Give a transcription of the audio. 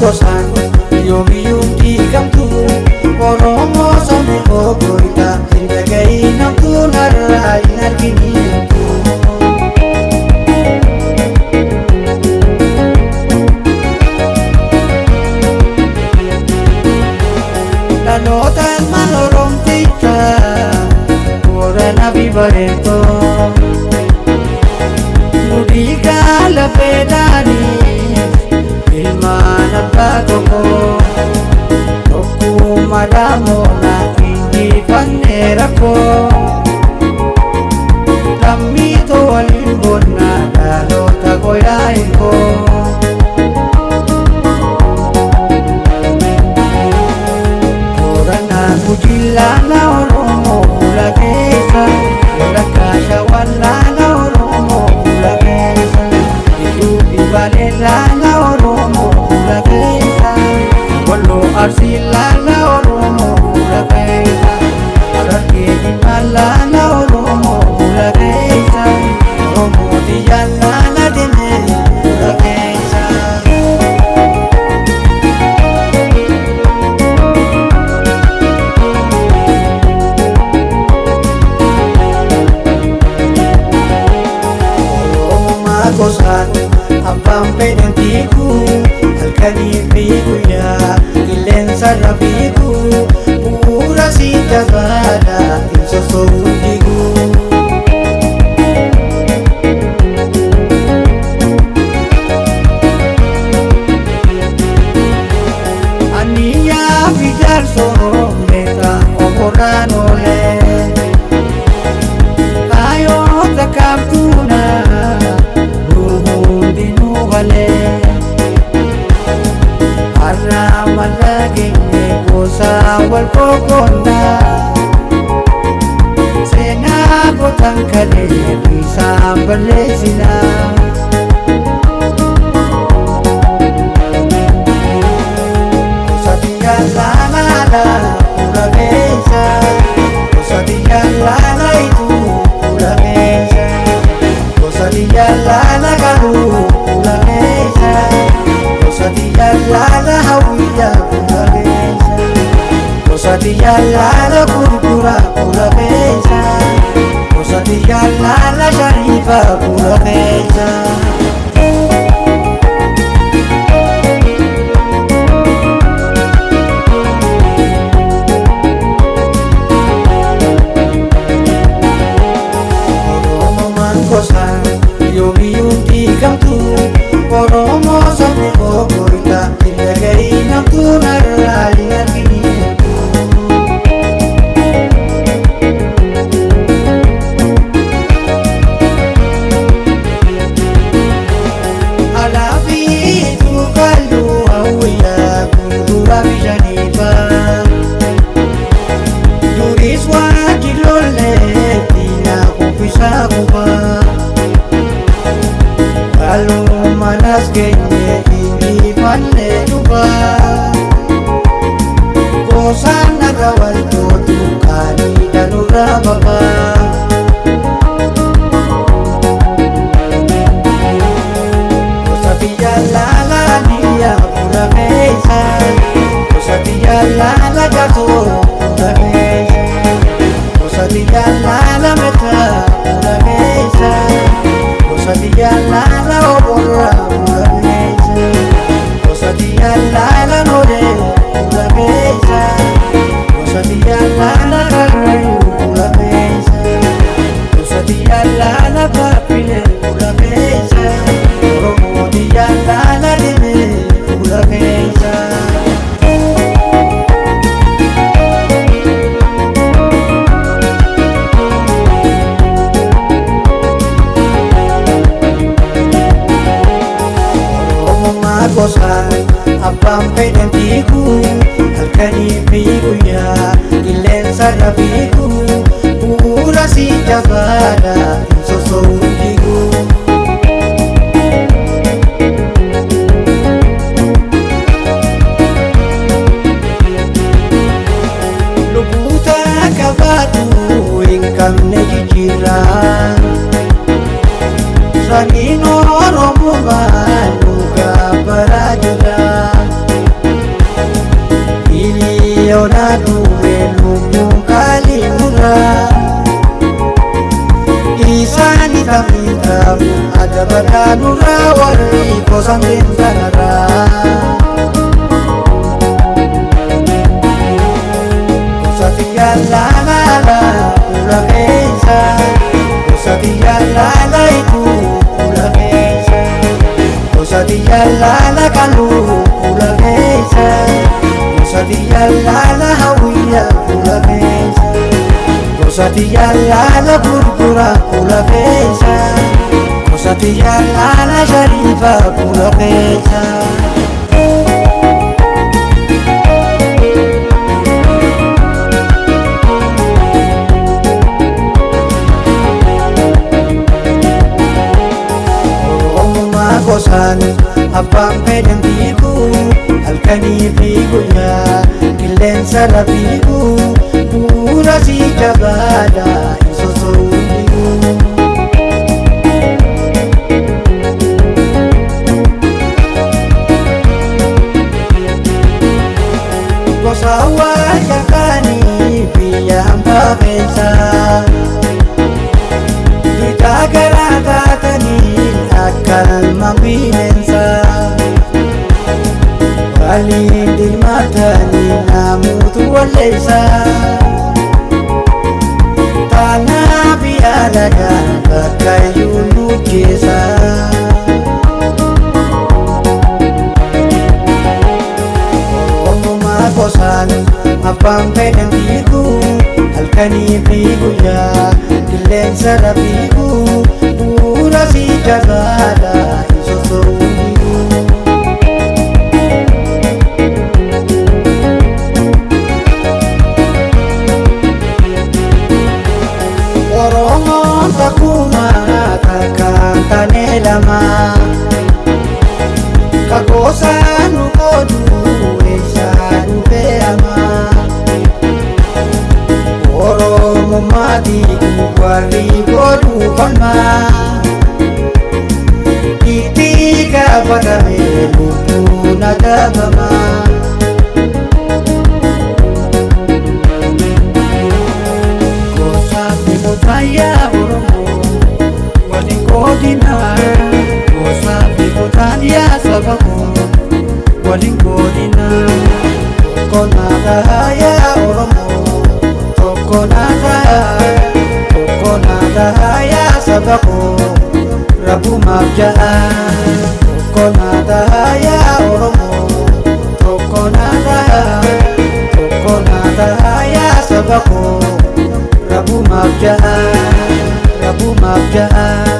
gosan yoomiyyuu diigamtu Oromoo sabni obboita hin dhaga'iin hamtuun har'aa hin arginiin Dhalootaan man Oromticha Boorana fi Bareentoo Nudiigaa lafeedhaaniif ilmaan abbaa tokko Tokkummaa dhaamoona injifannee rakkoo Lammiitoo waliin bonnaa dhaloota goyaa hirkoo Laala Oromoo fuula keessa walakkaa Shawaan laala Oromoo fuula keessa Iddoo Baalee laala Oromoo fuula keessa Walloo Arsii laala Oromoo fuula keessa Harargee Diimaa laala Oromoo fuula keessa Oromoo Diyyaan laala Damee fuula keessa Gosan abbaan fedhan fiigu halkanii fi guyyaa qilleensa irra fiigu bu'uura si jabaadha hin soso'uu fiigu Aniyyaa fi jaarsoo meeqa oborraan oolee kaayota kaabtuuna Har'a malageenye gosa wal qoqqoonnaa seenaa gootan kalee isaan balleessinaa Gosatiyyaa laala fuula keessa Gosatiyyaa laala ituu fuula keessa Gosatiyyaa laala garuu fuula keessa Gosatiyyaa laala hawwiyyaa fuula keessa Gosatiyyaa laala gurguraa fuula keessa Gosatiyyaa laala shariifaa fuula keessa Gosan yoomiyyuu diigamtu Oromoo sabni obboita hin dhaga'iin hamtuun har'aa hin arginiin Alaa fi tuqalluu hawwiyyaa gurguraa bishaniifaa Duris waan jilollee diinaa kuffisaa kubaa Manas keenye injifannee dhufaa Gosaan narra waltootu qaanii danurraa baqaa Gosatiyyaa laala niyyaa fuula keessa Gosatiyyaa laala gaatoo fuula keessa Gosatiyyaa laala meetaa fuula keessa Gosatiyyaa laala oborraa fuula keessa Gosatiyyaa laala nolee fuula keessa Gosatiyyaa laala karrayyuu fuula keessa Gosatiyyaa laala paappilee fuula keessa Oromoo Diyyaan laala Damee fuula keessa Gosan abbaan fedhan fiigu halkanii fi guyyaa qilleensa irra fiigu bu'uura si jabaadha hin soso'uu fiigu Lubbuuta qabaatu hin qabne jijjiirraa Saniin Oromoo baanu gabbaraa jira badhaadhurra warri gosan leensanarra. Gosati yaalala fuula keessa, gosati yaalala itti fuula keessa, gosati yaalala kaluu fuula keessa, gosati yaalala hawwiyya fuula keessa, gosati yaalala gurgura fuula keessa. Gosati yaalala sharifa fuula keessa. Oromummaa gosaan abbaan fedhan fiigu, halkanii fi guyyaa qilleensarra fiigu, bu'uura si jabaadha hin sosoombigu. Gosawwan yakanii biyyaan baafeessa, bitaa garaa taatanii akka ilmaan bineensa. Waliin dirmatanii namuutu walleessa, taanaaf yaadagaan bakka iyyuu nu keessa. Gosaan abbaan fedhan fiigu, halkanii fi guyyaa qilleensarra fiigu, bu'uura si jabaadha hin sosoombigu. Oromoon takkumaa takkaan taane lama, ka gosaan nu qoodu Oromummaati warri godhu falmaa, itti gaafatame lubbuun adabama. Gosaaf gotaan yaa Oromoo waliin godina, gosaaf gotaan yaa saba koo waliin godina. Tokkonaadha yaa Oromoo, tokkonaadha yaa saba koo rabbumaaf ja'a. Tokkonaadha yaa Oromoo, tokkonaadha yaa saba koo rabbumaaf ja'a, rabbumaaf ja'a.